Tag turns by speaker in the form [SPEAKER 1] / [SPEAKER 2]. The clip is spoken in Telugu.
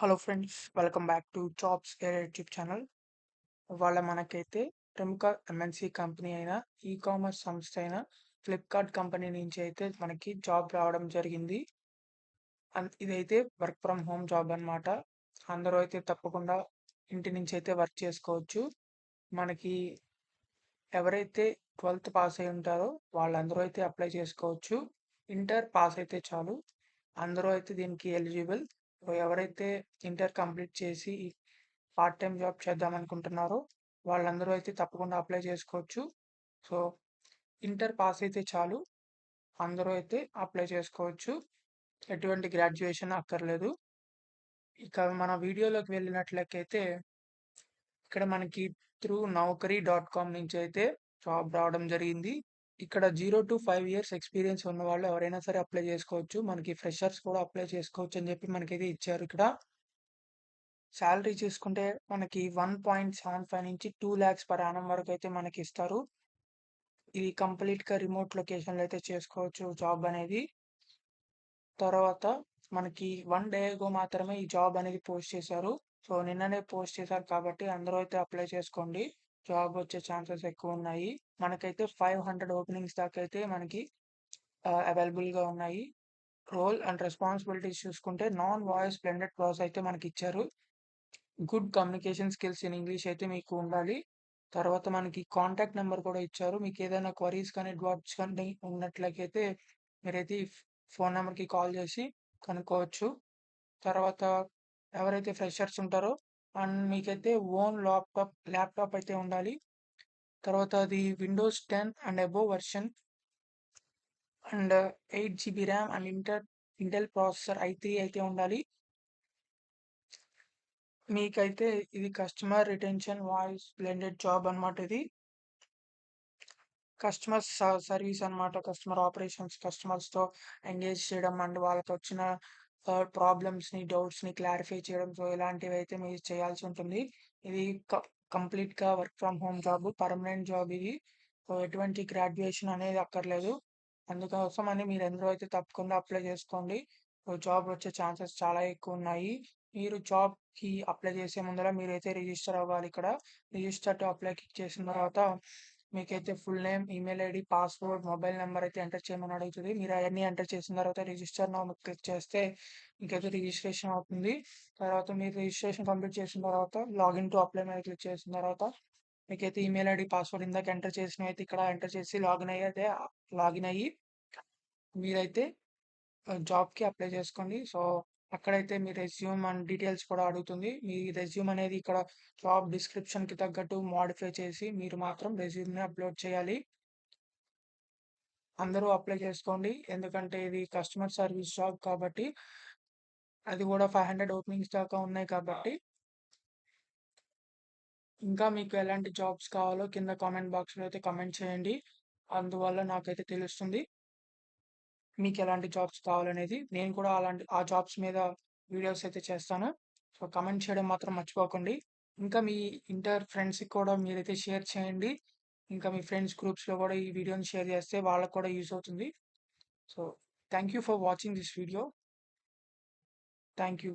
[SPEAKER 1] Hello friends, welcome back to jobs area YouTube channel. ఇవాళ మనకైతే ప్రముఖ ఎంఎన్సి కంపెనీ అయిన కామర్స్ సంస్థ అయిన ఫ్లిప్కార్ట్ కంపెనీ నుంచి అయితే మనకి జాబ్ రావడం జరిగింది. ఇదైతే వర్క్ ఫ్రమ్ హోమ్ జాబ్ అన్నమాట. అందరూ అయితే తప్పకుండా ఇంటి నుంచి అయితే వర్క్ చేసుకోవచ్చు. మనకి ఎవరైతే 12th పాస్ అయి ఉంటారో వాళ్ళందరూ అయితే అప్లై చేసుకోవచ్చు. ఇంటర్ పాస్ అయితే చాలు. అందరూ అయితే దీనికి ఎలిజిబుల్. ఎవరైతే ఇంటర్ కంప్లీట్ చేసి పార్ట్ టైమ్ జాబ్ చేద్దాం అనుకుంటున్నారో వాళ్ళందరూ అయితే తప్పకుండా అప్లై చేసుకోవచ్చు. సో ఇంటర్ పాస్ అయితే చాలు. అందరూ అయితే అప్లై చేసుకోవచ్చు. ఎటువంటి గ్రాడ్యుయేషన్ అక్కర్లేదు. ఇక మన వీడియోలోకి వెళ్ళినట్లయితే ఇక్కడ మనకి త్రూ naukri.com నుంచి అయితే జాబ్ రావడం జరిగింది. ఇక్కడ 0-5 ఇయర్స్ ఎక్స్పీరియన్స్ ఉన్న వాళ్ళు ఎవరైనా సరే అప్లై చేసుకోవచ్చు. మనకి ఫ్రెషర్స్ కూడా అప్లై చేసుకోవచ్చు అని చెప్పి మనకైతే ఇచ్చారు ఇక్కడ. సాలరీ చూసుకుంటే మనకి 1.75 నుంచి 2 లాక్స్ పర్ యానం వరకు అయితే మనకి ఇస్తారు. ఇది కంప్లీట్‌గా రిమోట్ లొకేషన్‌లో అయితే చేసుకోవచ్చు జాబ్ అనేది. తర్వాత మనకి 1 డే అగో మాత్రమే ఈ జాబ్ అనేది పోస్ట్ చేశారు. సో నిన్ననే పోస్ట్ చేశారు కాబట్టి అందరూ అయితే అప్లై చేసుకోండి. జాబ్ వచ్చే ఛాన్సెస్ ఎక్కువున్నాయి. మనకైతే 500 ఓపెనింగ్స్ దాకా అయితే మనకి అవైలబుల్‌గా ఉన్నాయి. రోల్ అండ్ రెస్పాన్సిబిలిటీస్ చూసుకుంటే నాన్ వాయిస్ బ్లెండెడ్ ప్రాసెస్ అయితే మనకిచ్చారు. Good communication skills in English అయితే మీకు ఉండాలి. తర్వాత మనకి కాంటాక్ట్ నంబర్ కూడా ఇచ్చారు. మీకేదైనా క్వరీస్ కానీ, డౌట్స్ కానీ ఉన్నట్లయితే మీరైతే ఈ ఫోను నంబర్‌కి కాల్ చేసి కనుక్కోవచ్చు. తర్వాత ఎవరైతే ఫ్రెషర్స్ ఉంటారో మీకైతే ఓన్ ల్యాప్‌టాప్ అయితే ఉండాలి. తర్వాత అది Windows 10 and above version and 8 GB RAM and Intel processor i3 అయితే ఉండాలి. మీకైతే ఇది customer retention voice blended job అన్నమాట ఇది. కస్టమర్ సర్వీస్ అన్నమాట. కస్టమర్ ఆపరేషన్స్, కస్టమర్స్‌తో ఎంగేజ్ చేయడం అండ్ వాళ్ళకొచ్చిన ప్రాబ్లమ్స్‌ని, డౌట్స్‌ని క్లారిఫై చేయడం. సో, ఇలాంటివైతే మీరు చేయాల్సి ఉంటుంది. ఇది కంప్లీట్‌గా work from home job. Permanent job ఇది. సో, ఎటువంటి గ్రాడ్యుయేషన్ అనేది అక్కర్లేదు. అందుకోసమని మీరందరూ అయితే తప్పకుండా అప్లై చేసుకోండి. సో, జాబ్ వచ్చే ఛాన్సెస్ చాలా ఎక్కువున్నాయి. మీరు జాబ్‌కి అప్లై చేసే ముందర మీరైతే రిజిస్టర్ అవ్వాలి ఇక్కడ. రిజిస్టర్ టు అప్లై క్లిక్ చేసిన తర్వాత మీకైతే full name, email ID, password, mobile number అయితే ఎంటర్ చేయమని అడుగుతది. మీరు అయన్నీ ఎంటర్ చేసిన తర్వాత రిజిస్టర్ నౌ క్లిక్ చేస్తే మీకైతే రిజిస్ట్రేషన్ అవుతుంది. తర్వాత మీరు రిజిస్ట్రేషన్ కంప్లీట్ చేసిన తర్వాత లాగిన్ టు అప్లై మీద క్లిక్ చేసిన తర్వాత మీకైతే ఈమెయిల్ ఐడీ, పాస్‌వర్డ్ ఇందాక ఎంటర్ చేసినవైతే ఇక్కడ ఎంటర్ చేసి లాగిన్ అయ్యి మీరైతే జాబ్‌కి అప్లై చేసుకోండి. సో, అక్కడైతే మీ రెజ్యూమ్ అండ్ డీటెయిల్స్ కూడా అడుగుతుంది. మీ రెజ్యూమ్ అనేది ఇక్కడ జాబ్ డిస్క్రిప్షన్‌కి తగ్గట్టు మోడిఫై చేసి మీరు మాత్రం రెజ్యూమ్‌ని అప్‌లోడ్ చేయాలి. అందరూ అప్లై చేసుకోండి. ఎందుకంటే ఇది కస్టమర్ సర్వీస్ జాబ్ కాబట్టి అది కూడా 500 ఓపెనింగ్స్ దాకా ఉన్నాయి కాబట్టి ఇంకా మీకు ఎలాంటి జాబ్స్ కావాలో కింద కామెంట్ బాక్స్‌లో అయితే కామెంట్ చేయండి. అందువల్ల నాకైతే తెలుస్తుంది. మీకెలాంటి జాబ్స్ కావాలనేది. నేను కూడా ఆ జాబ్స్ మీద వీడియోస్ అయితే చేస్తాను. సో, కామెంట్ చేయడం మాత్రం మర్చిపోకండి. ఇంకా మీ ఇంటర్ ఫ్రెండ్స్‌కి కూడా మీరైతే షేర్ చేయండి. ఇంకా మీ ఫ్రెండ్స్ గ్రూప్స్‌లో కూడా ఈ వీడియోని షేర్ చేస్తే వాళ్ళకి కూడా యూజ్ అవుతుంది. So, thank you for watching this video. Thank you.